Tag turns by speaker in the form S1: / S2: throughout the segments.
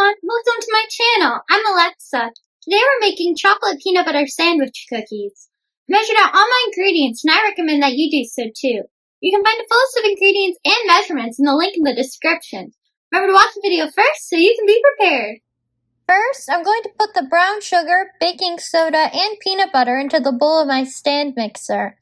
S1: everyone, welcome to my channel. I'm Alexa. Today we're making chocolate peanut butter sandwich cookies. I measured out all my ingredients and I recommend that you do so too. You can find a full list of ingredients and measurements in the link in the description. Remember to watch the video first so you can be prepared.
S2: First, I'm going to put the brown sugar, baking soda, and peanut butter into the bowl of my stand mixer.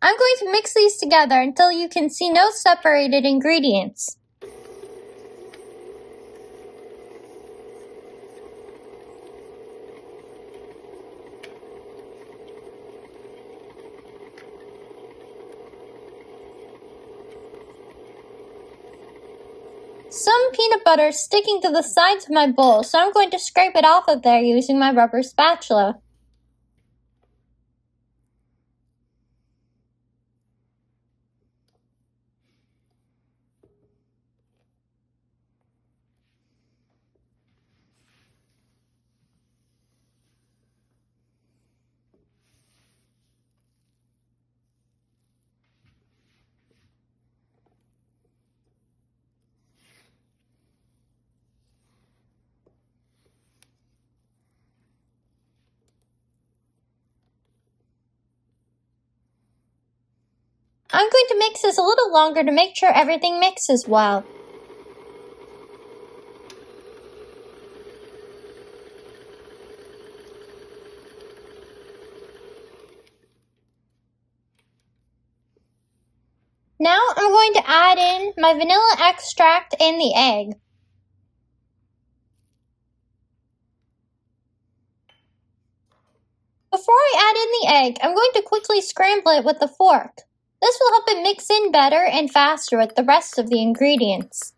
S2: I'm going to mix these together until you can see no separated ingredients. Some peanut butter is sticking to the sides of my bowl, so I'm going to scrape it off of there using my rubber spatula. I'm going to mix this a little longer to make sure everything mixes well. Now I'm going to add in my vanilla extract and the egg. Before I add in the egg, I'm going to quickly scramble it with a fork. This will help it mix in better and faster with the rest of the ingredients.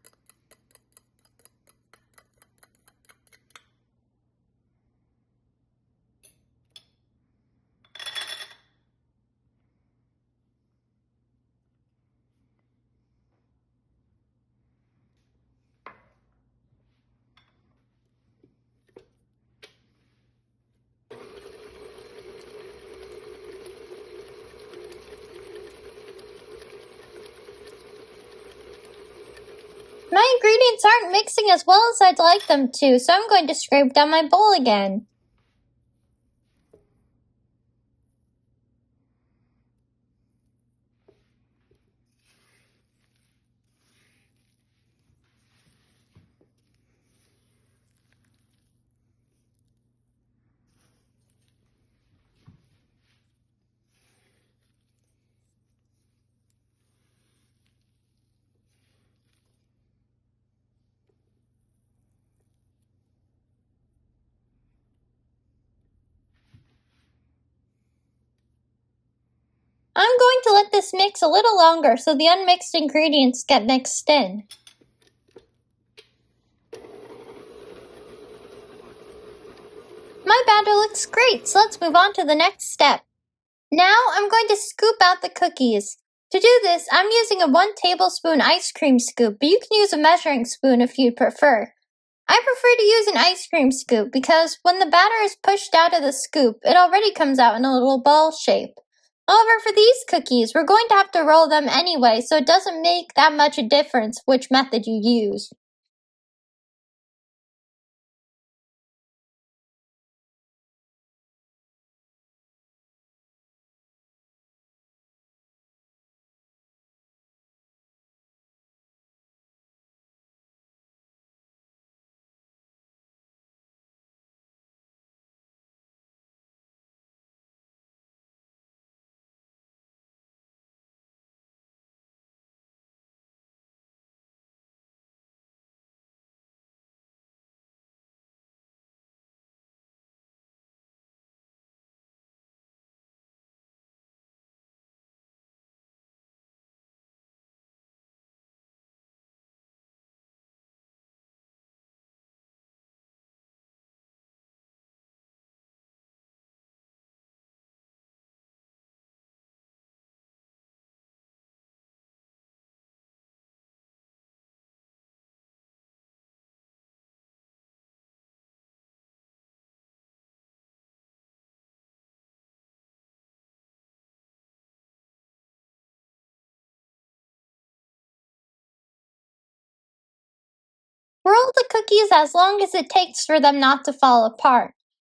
S2: My ingredients aren't mixing as well as I'd like them to, so I'm going to scrape down my bowl again. I'm going to let this mix a little longer so the unmixed ingredients get mixed in. My batter looks great, so let's move on to the next step. Now I'm going to scoop out the cookies. To do this, I'm using a 1 tablespoon ice cream scoop, but you can use a measuring spoon if you'd prefer. I prefer to use an ice cream scoop because when the batter is pushed out of the scoop, it already comes out in a little ball shape. However, for these cookies, we're going to have to roll them anyway, so it doesn't make that much a difference which method you use. roll the cookies as long as it takes for them not to fall apart.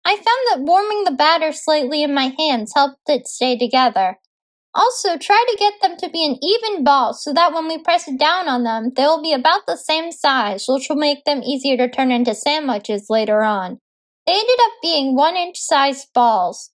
S2: I found that warming the batter slightly in my hands helped it stay together. Also, try to get them to be an even ball so that when we press down on them, they will be about the same size, which will make them easier to turn into sandwiches later on. They ended up being 1-inch sized balls.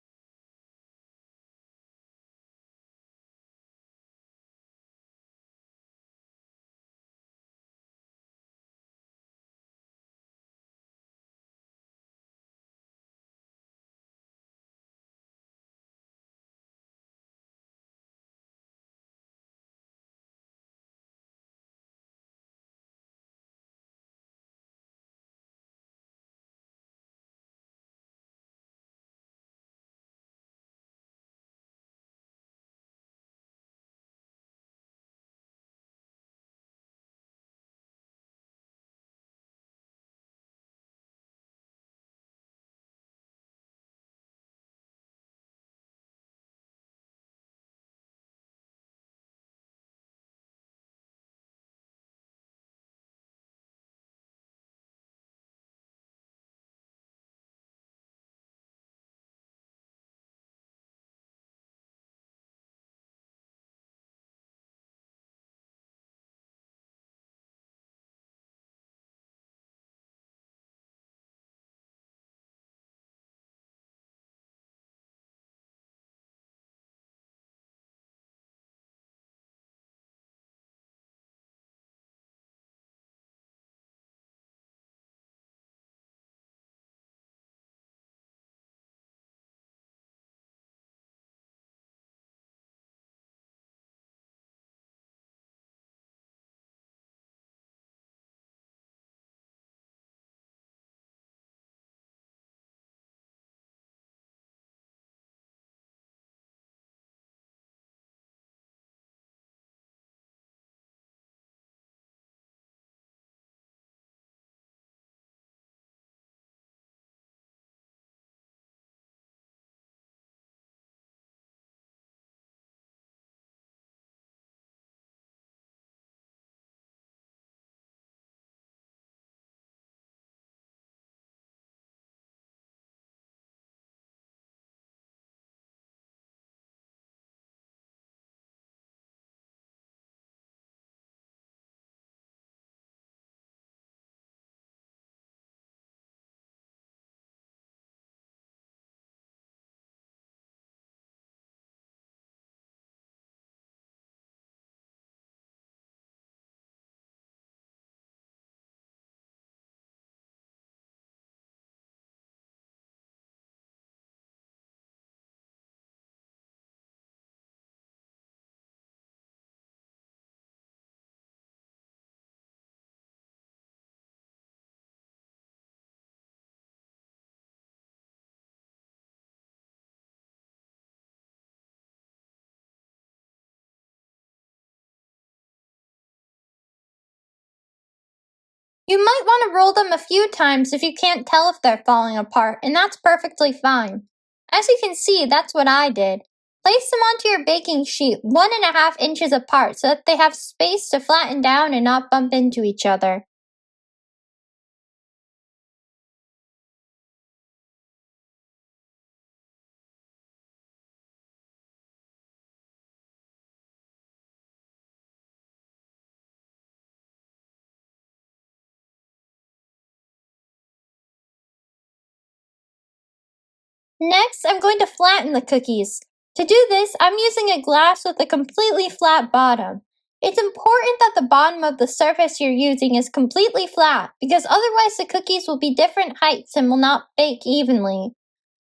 S2: You might want to roll them a few times if you can't tell if they're falling apart, and that's perfectly fine. As you can see, that's what I did. Place them onto your baking sheet 1.5 inches apart so that they have space to flatten down and not bump into each other. Next, I'm going to flatten the cookies. To do this, I'm using a glass with a completely flat bottom. It's important that the bottom of the surface you're using is completely flat because otherwise the cookies will be different heights and will not bake evenly.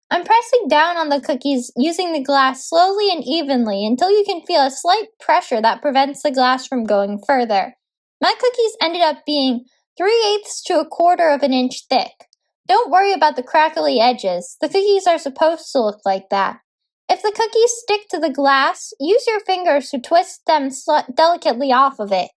S2: I'm pressing down on the cookies using the glass slowly and evenly until you can feel a slight pressure that prevents the glass from going further. My cookies ended up being 3/8 to 1/4 of an inch thick. Don't worry about the crackly edges. The cookies are supposed to look like that. If the cookies stick to the glass, use your fingers to twist them delicately off of it.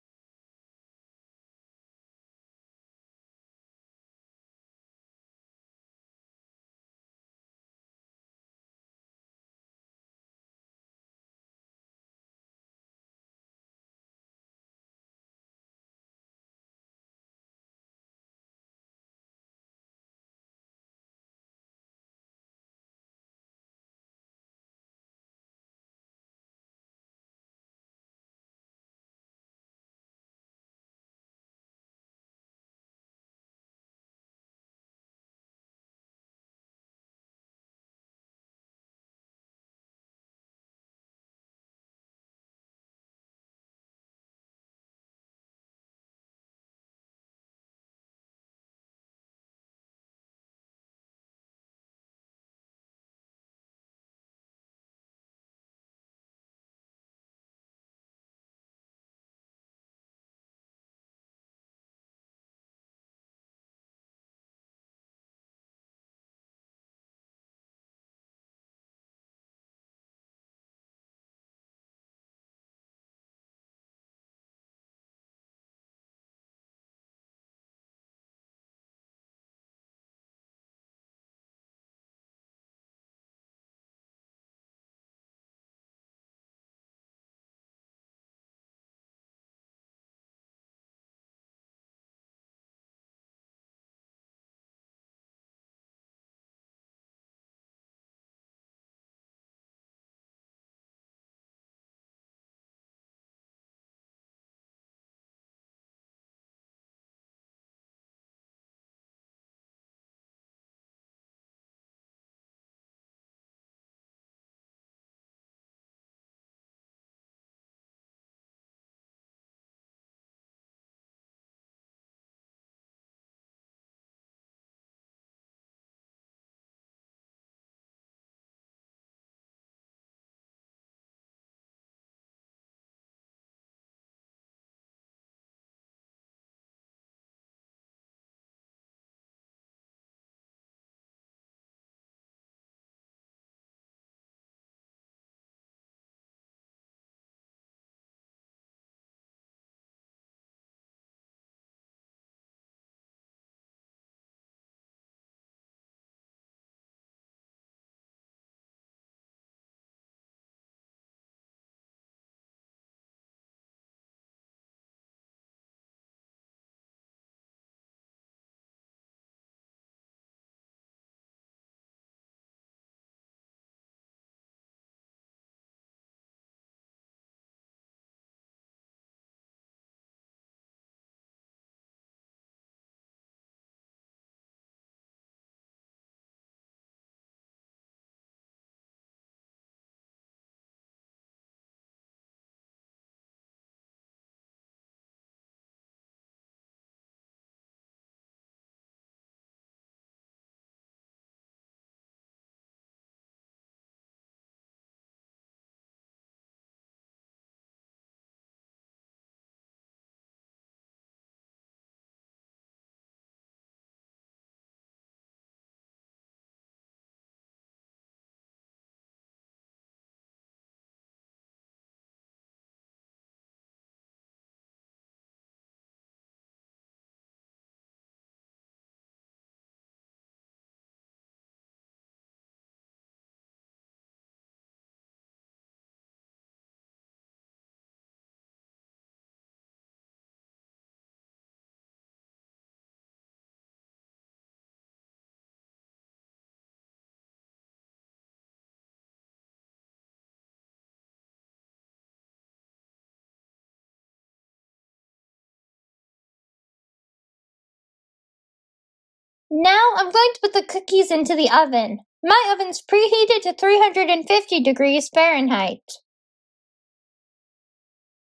S2: Now I'm going to put the cookies into the oven. My oven's preheated to 350 degrees Fahrenheit.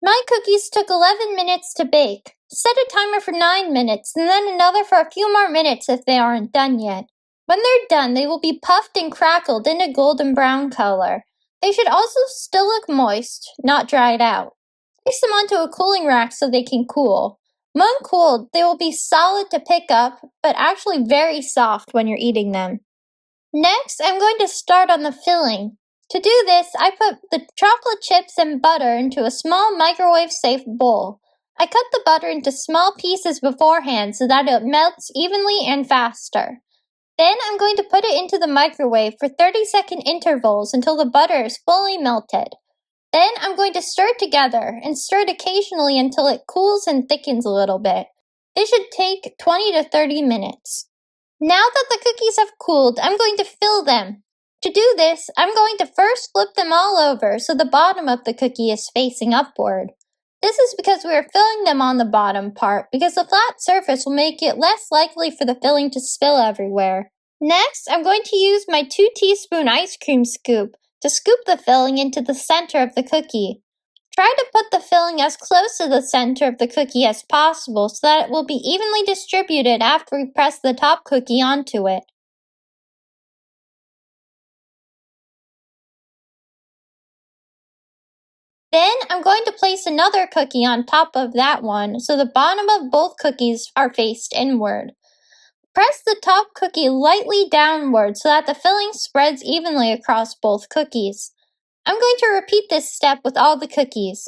S2: My cookies took 11 minutes to bake. Set a timer for 9 minutes and then another for a few more minutes if they aren't done yet. When they're done, they will be puffed and crackled in a golden brown color. They should also still look moist, not dried out. Place them onto a cooling rack so they can cool. When cooled, they will be solid to pick up, but actually very soft when you're eating them. Next, I'm going to start on the filling. To do this, I put the chocolate chips and butter into a small microwave-safe bowl. I cut the butter into small pieces beforehand so that it melts evenly and faster. Then I'm going to put it into the microwave for 30-second intervals until the butter is fully melted. Then I'm going to stir it together and stir it occasionally until it cools and thickens a little bit. This should take 20 to 30 minutes. Now that the cookies have cooled, I'm going to fill them. To do this, I'm going to first flip them all over so the bottom of the cookie is facing upward. This is because we are filling them on the bottom part because the flat surface will make it less likely for the filling to spill everywhere. Next, I'm going to use my 2-teaspoon ice cream scoop to scoop the filling into the center of the cookie. Try to put the filling as close to the center of the cookie as possible so that it will be evenly distributed after we press the top cookie onto it. Then I'm going to place another cookie on top of that one so the bottom of both cookies are faced inward. Press the top cookie lightly downward so that the filling spreads evenly across both cookies. I'm going to repeat this step with all the cookies.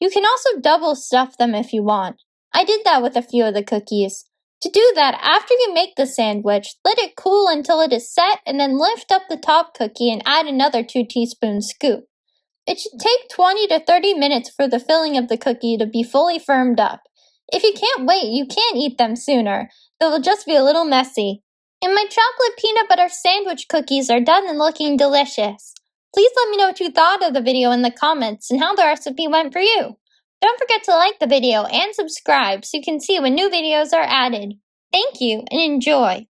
S2: You can also double stuff them if you want. I did that with a few of the cookies. To do that, after you make the sandwich, let it cool until it is set and then lift up the top cookie and add another 2-teaspoon scoop. It should take 20 to 30 minutes for the filling of the cookie to be fully firmed up. If you can't wait, you can eat them sooner. They will just be a little messy. And my chocolate peanut butter sandwich cookies are done and looking delicious. Please let me know what you thought of the video in the comments and how the recipe went for you. Don't forget to like the video and subscribe so you can see when new videos are added. Thank you and enjoy!